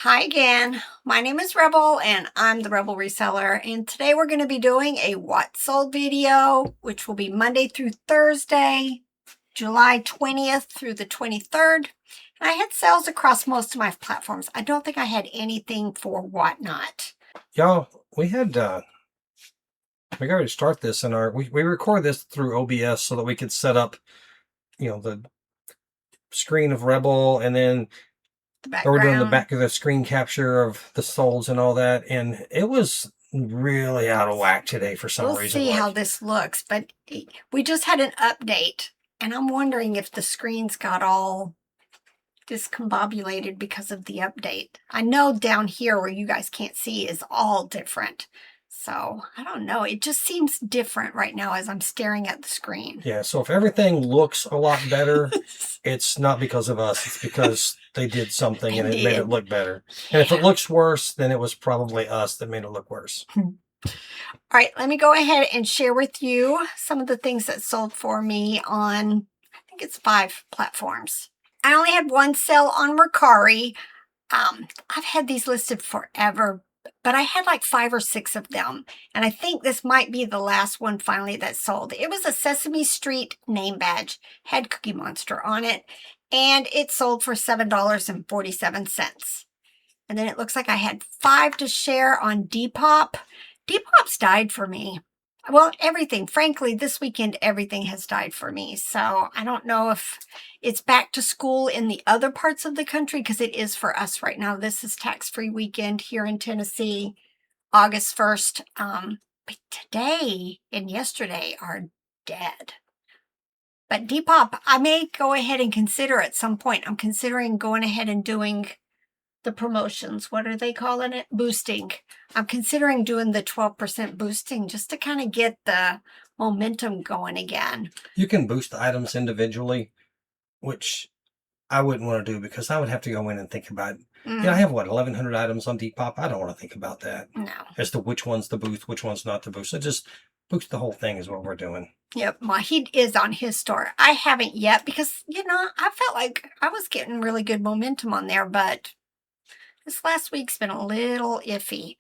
Hi again, my name is Rebel and I'm the Rebel Reseller, and today we're going to be doing a what sold video, which will be Monday through Thursday, July 20th through the 23rd. And I had sales across most of my platforms. I don't think I had anything for whatnot. Y'all, we got to start this in our, we record this through OBS so that we could set up, the screen of Rebel, and then we're doing the back of the screen capture of the solds and all that. And it was really out of whack today for some reason. We'll see how this looks, but we just had an update and I'm wondering if the screens got all discombobulated because of the update. I know down here where you guys can't see is all different. So I don't know. It just seems different right now as I'm staring at the screen. Yeah. So if everything looks a lot better, it's not because of us. It's because they did something and it made it look better. And if it looks worse, then it was probably us that made it look worse. All right. Let me go ahead and share with you some of the things that sold for me on, I think it's 5 platforms. I only had one sale on Mercari. I've had these listed forever, but I had like 5 or 6 of them. And I think this might be the last one finally that sold. It was a Sesame Street name badge, had Cookie Monster on it, and it sold for $7.47. And then it looks like I had 5 to share on Depop. Depop's died for me. Well, everything. Frankly, this weekend, everything has died for me. So I don't know if it's back to school in the other parts of the country, because it is for us right now. This is tax-free weekend here in Tennessee, August 1st. But today and yesterday are dead. But Depop, I may go ahead and consider at some point. I'm considering going ahead and doing the promotions. What are they calling it? Boosting. I'm considering doing the 12% boosting just to kind of get the momentum going again. You can boost items individually, which I wouldn't want to do because I would have to go in and think about it. Yeah, I have 1,100 items on Depop. I don't want to think about that. No. As to which one's the boost, which one's not the boost. So just boost the whole thing is what we're doing. Yep, well, he is on his store. I haven't yet because, I felt like I was getting really good momentum on there, but this last week's been a little iffy.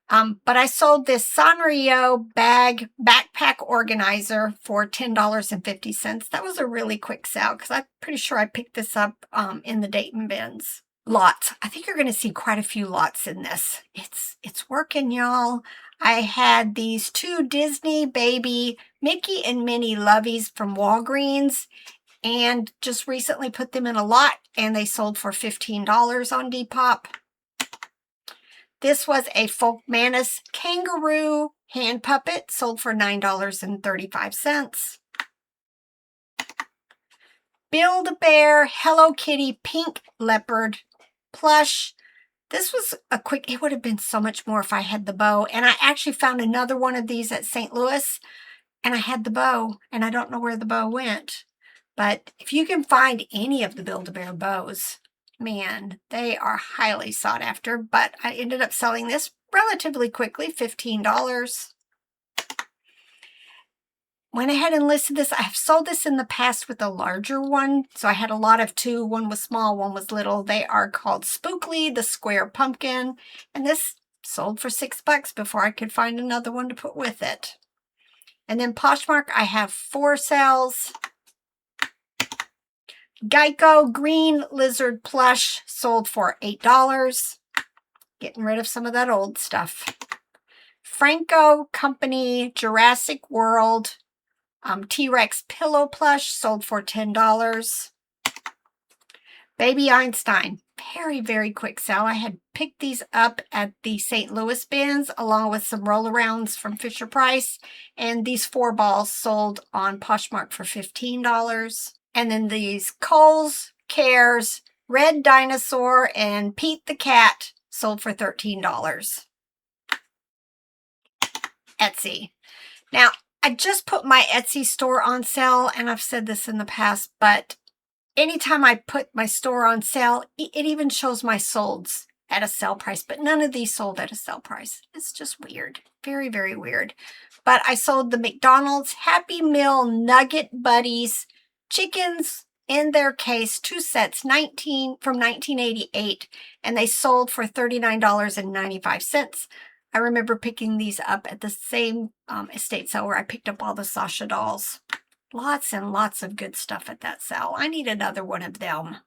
But I sold this Sanrio backpack organizer for $10.50. That was a really quick sale because I'm pretty sure I picked this up in the Dayton bins. Lots. I think you're going to see quite a few lots in this. It's working, y'all. I had these 2 Disney baby Mickey and Minnie Loveys from Walgreens and just recently put them in a lot, and they sold for $15 on Depop. This was a Folkmanis kangaroo hand puppet, sold for $9.35. Build-A-Bear Hello Kitty pink leopard plush. This was a quick, it would have been so much more if I had the bow. And I actually found another one of these at St. Louis, and I had the bow, and I don't know where the bow went. But if you can find any of the Build-A-Bear bows, man, they are highly sought after. But I ended up selling this relatively quickly, $15. Went ahead and listed this. I've sold this in the past with a larger one. So I had a lot of 2. One was small, one was little. They are called Spookly, the square pumpkin. And this sold for $6 before I could find another one to put with it. And then Poshmark, I have 4 sales. Geico green lizard plush sold for $8. Getting rid of some of that old stuff. Franco Company Jurassic World T-Rex pillow plush sold for $10. Baby Einstein, very, very quick sale. I had picked these up at the St. Louis bins along with some roll-arounds from Fisher-Price. And these 4 balls sold on Poshmark for $15. And then these Kohl's Cares Red Dinosaur and Pete the Cat sold for $13. Etsy. Now, I just put my Etsy store on sale, and I've said this in the past, but anytime I put my store on sale, it even shows my solds at a sale price, but none of these sold at a sale price. It's just weird. Very, very weird. But I sold the McDonald's Happy Meal Nugget Buddies chickens in their case, 2 sets, 19 from 1988, and they sold for $39.95. I remember picking these up at the same estate sale where I picked up all the Sasha dolls. Lots and lots of good stuff at that sale. I need another one of them.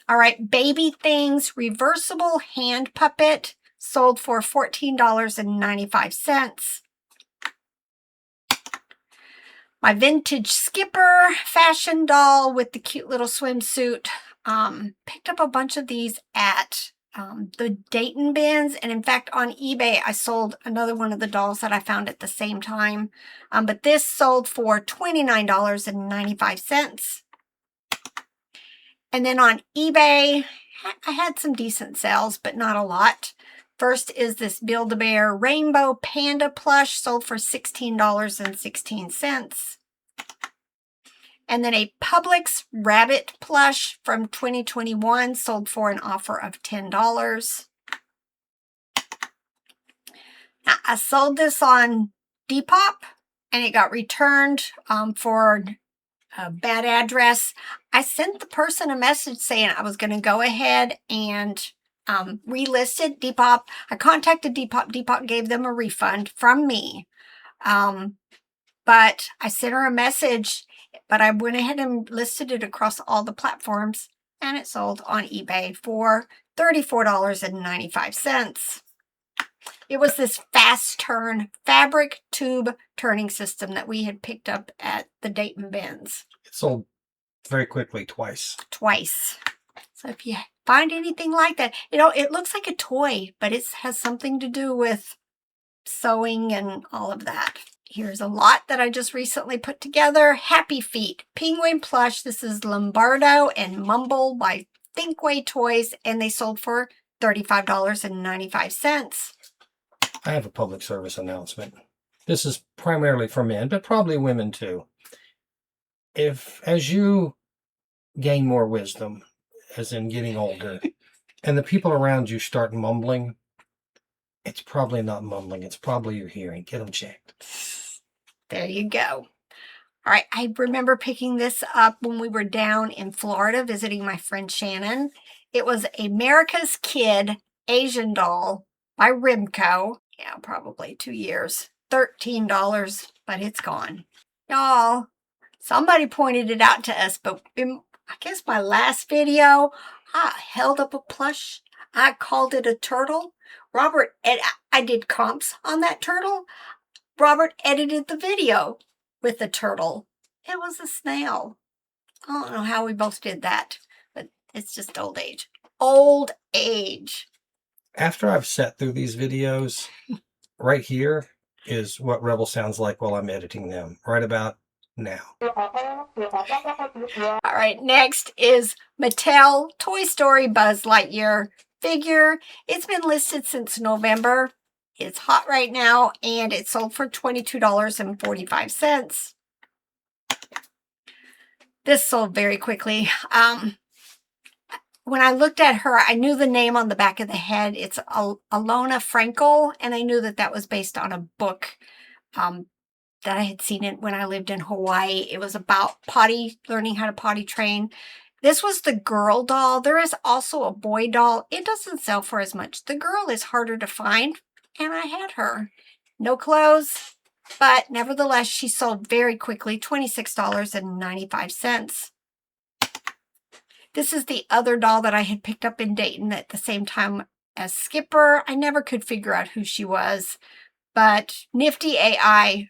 All right, Baby Things reversible hand puppet sold for $14.95. My vintage Skipper fashion doll with the cute little swimsuit. Picked up a bunch of these at the Dayton bins, and in fact on eBay I sold another one of the dolls that I found at the same time, but this sold for $29.95. And then on eBay I had some decent sales, but not a lot. First is this Build-A-Bear Rainbow Panda plush, sold for $16.16. And then a Publix Rabbit plush from 2021 sold for an offer of $10. Now, I sold this on Depop and it got returned for a bad address. I sent the person a message saying I was going to go ahead and relist it. Depop, I contacted Depop. Depop gave them a refund from me. But I sent her a message, but I went ahead and listed it across all the platforms, and it sold on eBay for $34.95. It was this fast turn fabric tube turning system that we had picked up at the Dayton bins. It sold very quickly twice. So if you find anything like that, you know, it looks like a toy, but it has something to do with sewing and all of that. Here's a lot that I just recently put together. Happy Feet Penguin plush. This is Lombardo and Mumble by Thinkway Toys, and they sold for $35.95. I have a public service announcement. This is primarily for men, but probably women too. As you gain more wisdom, as in getting older, and the people around you start mumbling, it's probably not mumbling. It's probably your hearing. Get them checked. There you go. All right, I remember picking this up when we were down in Florida visiting my friend Shannon. It was America's Kid Asian doll by Rimco. Yeah, probably 2 years. $13, but it's gone. Y'all, somebody pointed it out to us, but in, I guess my last video, I held up a plush. I called it a turtle. I did comps on that turtle. Robert edited the video with the turtle. It was a snail. I don't know how we both did that, but it's just old age. Old age. After I've sat through these videos, right here is what Rebel sounds like while I'm editing them. Right about now. All right, next is Mattel Toy Story Buzz Lightyear figure. It's been listed since November. It's hot right now, and it sold for $22.45. This sold very quickly. When I looked at her, I knew the name on the back of the head. It's Alona Frankel, and I knew that was based on a book that I had seen it when I lived in Hawaii. It was about learning how to potty train. This was the girl doll. There is also a boy doll. It doesn't sell for as much. The girl is harder to find, and I had her. No clothes, but nevertheless, she sold very quickly, $26.95. This is the other doll that I had picked up in Dayton at the same time as Skipper. I never could figure out who she was, but Nifty AI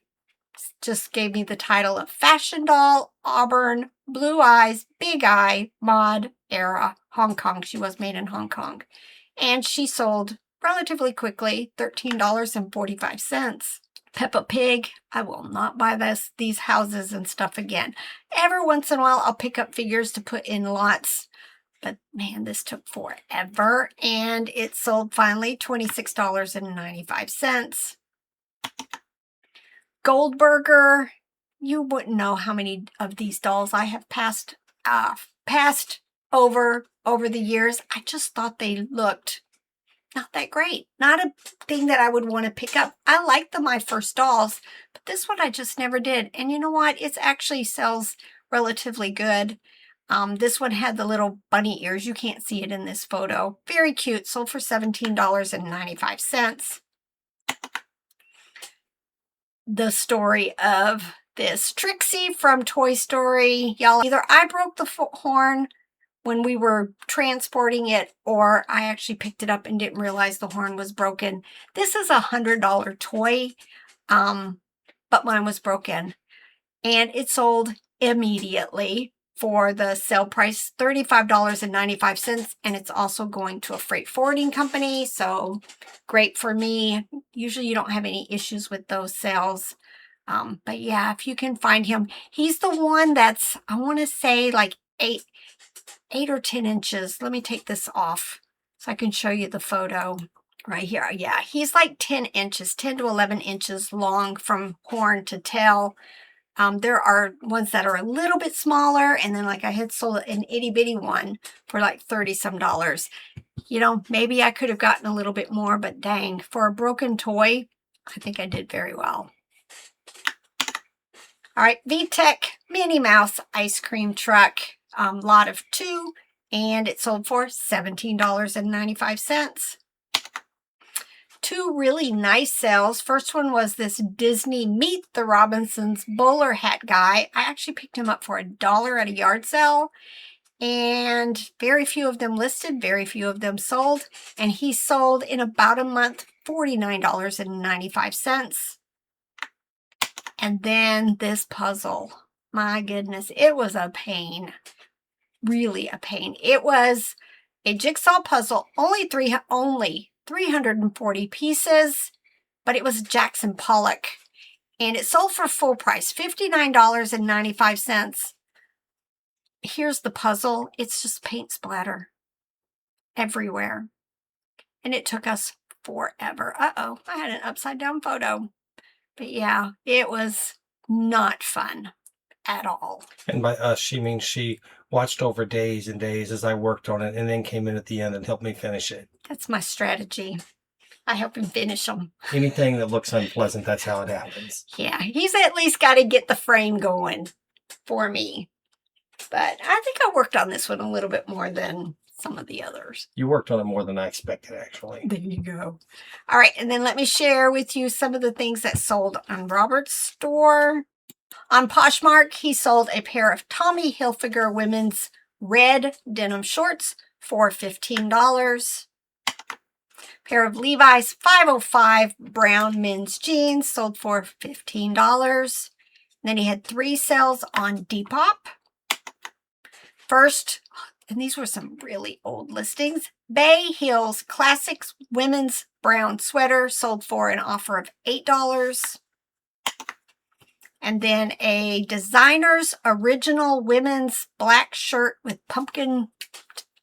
just gave me the title of Fashion Doll, Auburn, Blue Eyes, Big Eye, Mod, Era, Hong Kong. She was made in Hong Kong. And she sold relatively quickly, $13.45. Peppa Pig, I will not buy these houses and stuff again. Every once in a while, I'll pick up figures to put in lots. But man, this took forever. And it sold finally $26.95. Goldberger, you wouldn't know how many of these dolls I have passed over the years. I just thought they looked not that great. Not a thing that I would want to pick up. I liked my first dolls, but this one I just never did. And you know what? It actually sells relatively good. This one had the little bunny ears. You can't see it in this photo. Very cute. Sold for $17.95. The story of this Trixie from Toy Story. Y'all, either I broke the horn when we were transporting it, or I actually picked it up and didn't realize the horn was broken. This is a $100 toy, but mine was broken. And it sold immediately for the sale price, $35.95, and it's also going to a freight forwarding company, so great for me. Usually you don't have any issues with those sales. But yeah, if you can find him, he's the one that's, I want to say, like 8 or 10 inches. Let me take this off so I can show you the photo right here. Yeah, he's like 10 inches, 10 to 11 inches long from horn to tail. There are ones that are a little bit smaller, and then like I had sold an itty bitty one for like $30 some. You know, maybe I could have gotten a little bit more, but dang, for a broken toy, I think I did very well. All right, VTech Minnie Mouse ice cream truck, lot of 2, and it sold for $17.95. 2 really nice sales. First one was this Disney Meet the Robinsons bowler hat guy. I actually picked him up for $1 at a yard sale, and very few of them listed, very few of them sold, and he sold in about a month, $49.95. And then this puzzle, my goodness, it was a pain, really a pain. It was a jigsaw puzzle, only 340 pieces, but it was Jackson Pollock, and it sold for full price, $59.95. Here's the puzzle. It's just paint splatter everywhere, and it took us forever. Uh-oh, I had an upside down photo. But yeah, it was not fun at all. And by us, she means she watched over days and days as I worked on it, and then came in at the end and helped me finish it. That's my strategy. I help him finish them. Anything that looks unpleasant, that's how it happens. Yeah, he's at least got to get the frame going for me. But I think I worked on this one a little bit more than some of the others. You worked on it more than I expected, actually. There you go. All right, and then let me share with you some of the things that sold on Robert's store. On Poshmark, he sold a pair of Tommy Hilfiger women's red denim shorts for $15. Pair of Levi's 505 brown men's jeans sold for $15. Then he had 3 sales on Depop. First, and these were some really old listings, Bay Hills Classics women's brown sweater sold for an offer of $8. And then a Designer's Original women's black shirt with pumpkin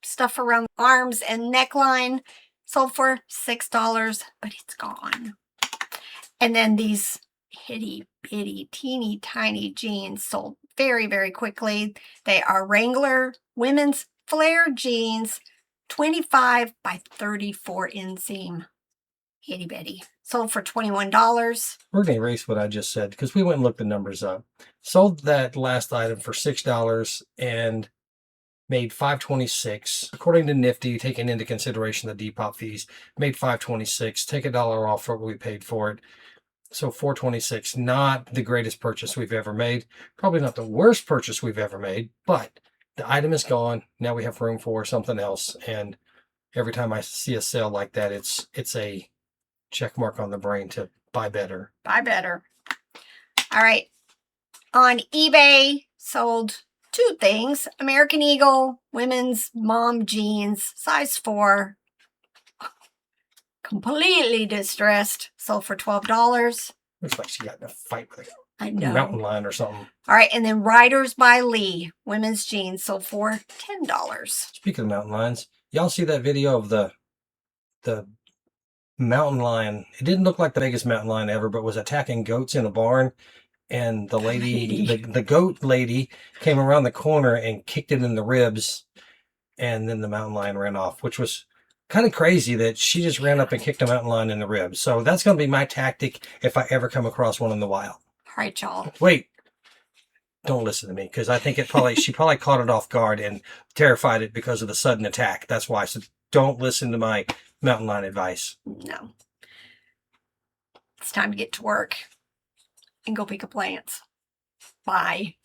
stuff around the arms and neckline sold for $6, but it's gone. And then these itty bitty teeny tiny jeans sold very, very quickly. They are Wrangler women's flare jeans, 25 by 34 inseam. Itty bitty. Sold for $21. We're going to erase what I just said because we went and looked the numbers up. Sold that last item for $6 and made $5.26. According to Nifty, taking into consideration the Depop fees, made $5.26. Take $1 off for what we paid for it. So $4.26. Not the greatest purchase we've ever made. Probably not the worst purchase we've ever made, but the item is gone. Now we have room for something else. And every time I see a sale like that, it's a check mark on the brain to buy better. Buy better. All right. On eBay, sold 2 things. American Eagle women's mom jeans, size 4. Completely distressed. Sold for $12. Looks like she got in a fight with I know. mountain lion or something. All right. And then Riders by Lee women's jeans sold for $10. Speaking of mountain lions, y'all see that video of the mountain lion? It didn't look like the biggest mountain lion ever, but was attacking goats in a barn. And the lady, the goat lady, came around the corner and kicked it in the ribs. And then the mountain lion ran off, which was kind of crazy that she just ran up and kicked a mountain lion in the ribs. So that's going to be my tactic if I ever come across one in the wild. All right, y'all. Wait. don't listen to me, because I think she probably caught it off guard and terrified it because of the sudden attack. That's why I said, don't listen to my mountain lion advice. No. It's time to get to work and go pick up plants. Bye.